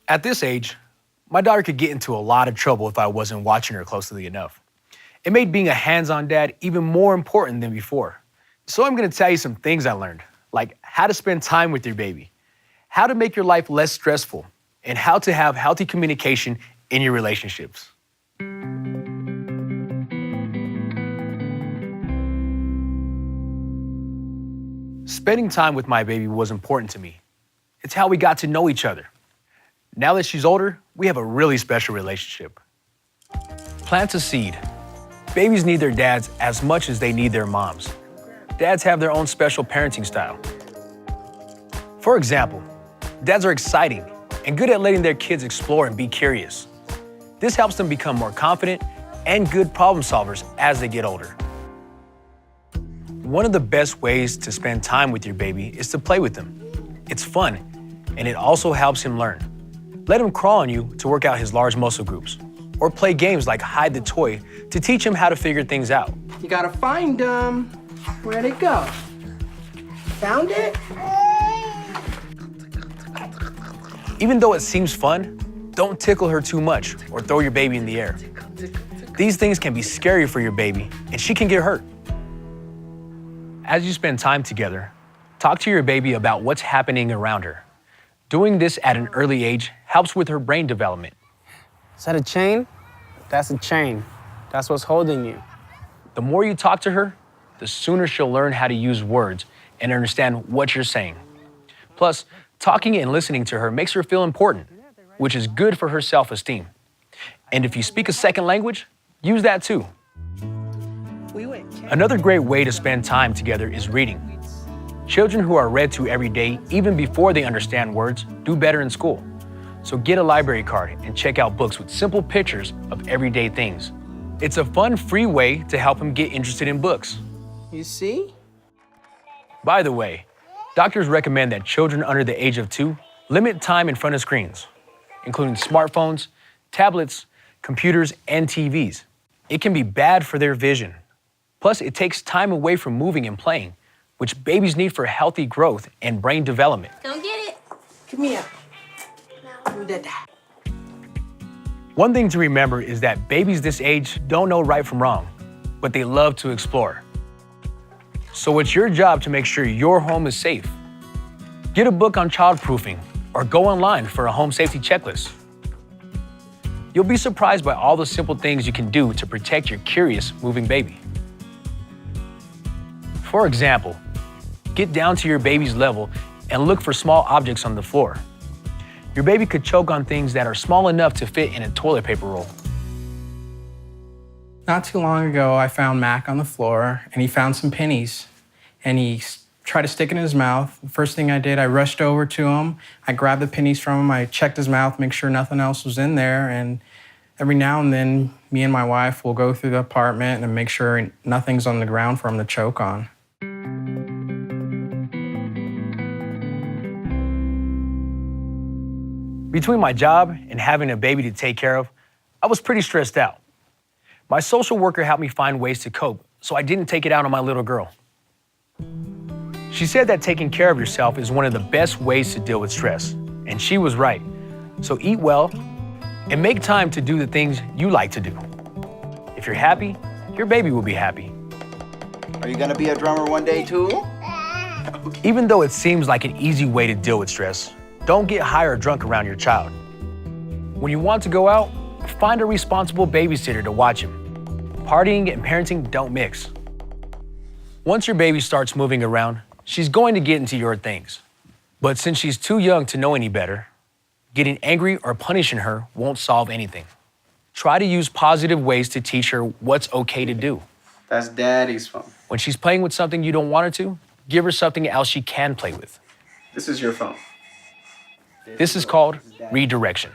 At this age, my daughter could get into a lot of trouble if I wasn't watching her closely enough. It made being a hands-on dad even more important than before. So I'm gonna tell you some things I learned, like how to spend time with your baby, how to make your life less stressful, and how to have healthy communication in your relationships. Spending time with my baby was important to me. It's how we got to know each other. Now that she's older, we have a really special relationship. Plant a seed. Babies need their dads as much as they need their moms. Dads have their own special parenting style. For example, dads are exciting and good at letting their kids explore and be curious. This helps them become more confident and good problem solvers as they get older. One of the best ways to spend time with your baby is to play with them. It's fun, and it also helps him learn. Let him crawl on you to work out his large muscle groups, or play games like hide the toy to teach him how to figure things out. You gotta find them. Where'd it go? Found it? Even though it seems fun, don't tickle her too much or throw your baby in the air. These things can be scary for your baby, and she can get hurt. As you spend time together, talk to your baby about what's happening around her. Doing this at an early age helps with her brain development. Is that a chain? That's a chain. That's what's holding you. The more you talk to her, the sooner she'll learn how to use words and understand what you're saying. Plus, talking and listening to her makes her feel important, which is good for her self-esteem. And if you speak a second language, use that too. Another great way to spend time together is reading. Children who are read to every day, even before they understand words, do better in school. So get a library card and check out books with simple pictures of everyday things. It's a fun, free way to help them get interested in books. You see? By the way, doctors recommend that children under the age of 2 limit time in front of screens, including smartphones, tablets, computers, and TVs. It can be bad for their vision. Plus, it takes time away from moving and playing, which babies need for healthy growth and brain development. Don't get it. Come here. Who did that? One thing to remember is that babies this age don't know right from wrong, but they love to explore. So it's your job to make sure your home is safe. Get a book on childproofing or go online for a home safety checklist. You'll be surprised by all the simple things you can do to protect your curious moving baby. For example, get down to your baby's level and look for small objects on the floor. Your baby could choke on things that are small enough to fit in a toilet paper roll. Not too long ago, I found Mac on the floor, and he found some pennies, and he tried to stick it in his mouth. The first thing I did, I rushed over to him. I grabbed the pennies from him. I checked his mouth, make sure nothing else was in there, and every now and then, me and my wife will go through the apartment and make sure nothing's on the ground for him to choke on. Between my job and having a baby to take care of, I was pretty stressed out. My social worker helped me find ways to cope, so I didn't take it out on my little girl. She said that taking care of yourself is one of the best ways to deal with stress, and she was right. So eat well and make time to do the things you like to do. If you're happy, your baby will be happy. Are you gonna be a drummer one day too? Even though it seems like an easy way to deal with stress, don't get high or drunk around your child. When you want to go out, find a responsible babysitter to watch him. Partying and parenting don't mix. Once your baby starts moving around, she's going to get into your things. But since she's too young to know any better, getting angry or punishing her won't solve anything. Try to use positive ways to teach her what's okay to do. That's Daddy's phone. When she's playing with something you don't want her to, give her something else she can play with. This is your phone. This is called redirection.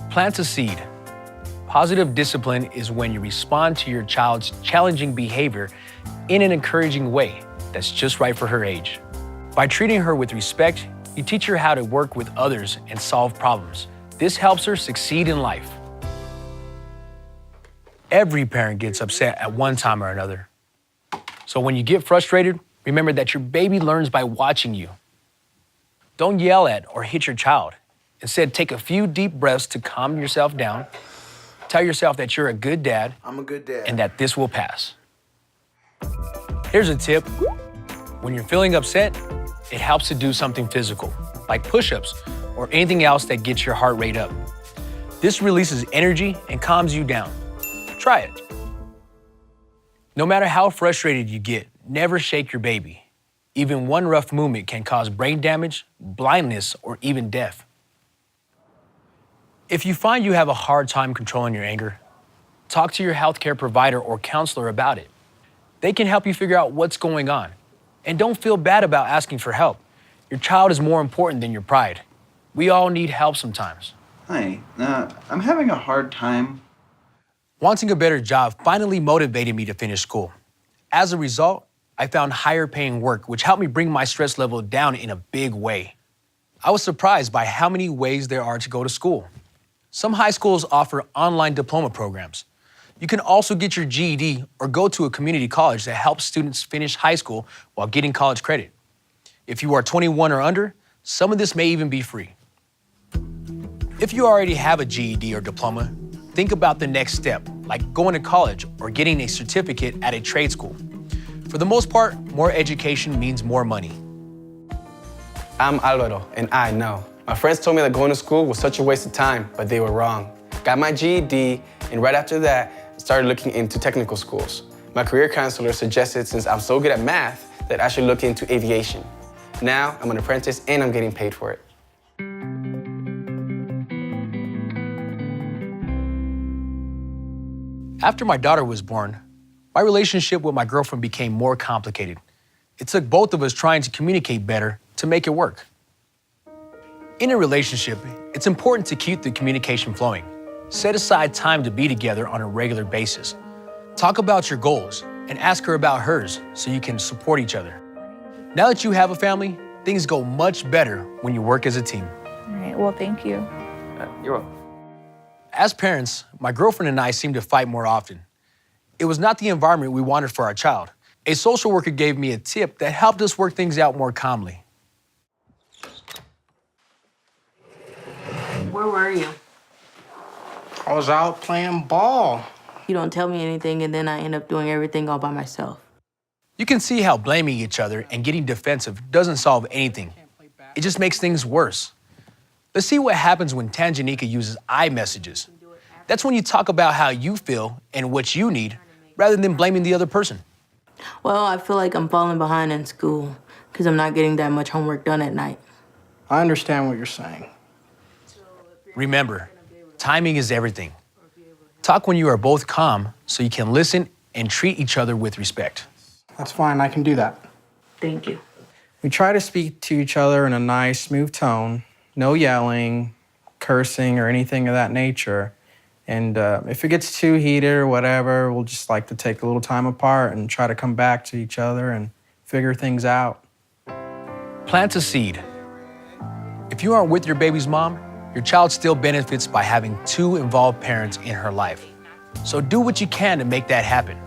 Plant a seed. Positive discipline is when you respond to your child's challenging behavior in an encouraging way that's just right for her age. By treating her with respect, you teach her how to work with others and solve problems. This helps her succeed in life. Every parent gets upset at one time or another. So when you get frustrated, remember that your baby learns by watching you. Don't yell at or hit your child. Instead, take a few deep breaths to calm yourself down. Tell yourself that you're a good dad. I'm a good dad. And that this will pass. Here's a tip. When you're feeling upset, it helps to do something physical, like push-ups or anything else that gets your heart rate up. This releases energy and calms you down. Try it. No matter how frustrated you get, never shake your baby. Even one rough movement can cause brain damage, blindness, or even death. If you find you have a hard time controlling your anger, talk to your healthcare provider or counselor about it. They can help you figure out what's going on. And don't feel bad about asking for help. Your child is more important than your pride. We all need help sometimes. Hi, I'm having a hard time. Wanting a better job finally motivated me to finish school. As a result, I found higher paying work, which helped me bring my stress level down in a big way. I was surprised by how many ways there are to go to school. Some high schools offer online diploma programs. You can also get your GED or go to a community college that helps students finish high school while getting college credit. If you are 21 or under, some of this may even be free. If you already have a GED or diploma, think about the next step, like going to college or getting a certificate at a trade school. For the most part, more education means more money. I'm Alvaro, and I know. My friends told me that going to school was such a waste of time, but they were wrong. Got my GED, and right after that, started looking into technical schools. My career counselor suggested, since I'm so good at math, that I should look into aviation. Now, I'm an apprentice and I'm getting paid for it. After my daughter was born, my relationship with my girlfriend became more complicated. It took both of us trying to communicate better to make it work. In a relationship, it's important to keep the communication flowing. Set aside time to be together on a regular basis. Talk about your goals and ask her about hers so you can support each other. Now that you have a family, things go much better when you work as a team. All right, well, thank you. You're welcome. As parents, my girlfriend and I seem to fight more often. It was not the environment we wanted for our child. A social worker gave me a tip that helped us work things out more calmly. Where were you? I was out playing ball. You don't tell me anything, and then I end up doing everything all by myself. You can see how blaming each other and getting defensive doesn't solve anything. It just makes things worse. Let's see what happens when Tanjanika uses I messages. That's when you talk about how you feel and what you need, rather than blaming the other person. Well, I feel like I'm falling behind in school because I'm not getting that much homework done at night. I understand what you're saying. Remember, timing is everything. Talk when you are both calm so you can listen and treat each other with respect. That's fine, I can do that. Thank you. We try to speak to each other in a nice, smooth tone. No yelling, cursing, or anything of that nature. And if it gets too heated or whatever, we'll just like to take a little time apart and try to come back to each other and figure things out. Plant a seed. If you aren't with your baby's mom, your child still benefits by having two involved parents in her life. So do what you can to make that happen.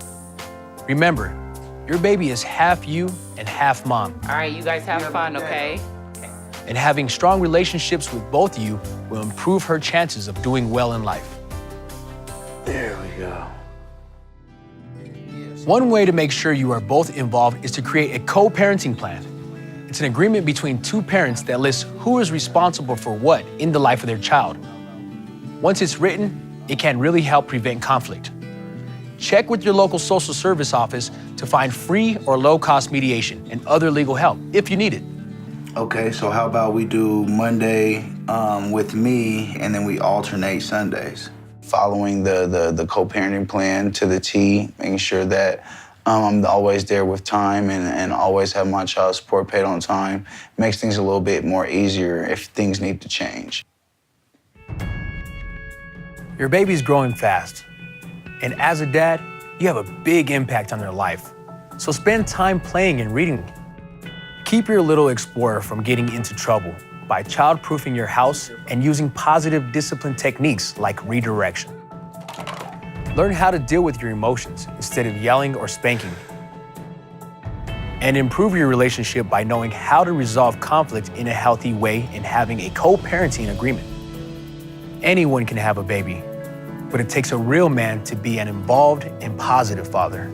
Remember, your baby is half you and half mom. All right, you guys have fun, okay? And having strong relationships with both of you will improve her chances of doing well in life. There we go. One way to make sure you are both involved is to create a co-parenting plan. It's an agreement between two parents that lists who is responsible for what in the life of their child. Once it's written, it can really help prevent conflict. Check with your local social service office to find free or low-cost mediation and other legal help if you need it. Okay, so how about we do Monday with me, and then we alternate Sundays? Following the co-parenting plan to the T, making sure that I'm always there with time and always have my child support paid on time, makes things a little bit more easier if things need to change. Your baby's growing fast, and as a dad, you have a big impact on their life. So spend time playing and reading. Keep your little explorer from getting into trouble by child-proofing your house and using positive discipline techniques like redirection. Learn how to deal with your emotions instead of yelling or spanking. And improve your relationship by knowing how to resolve conflict in a healthy way and having a co-parenting agreement. Anyone can have a baby, but it takes a real man to be an involved and positive father.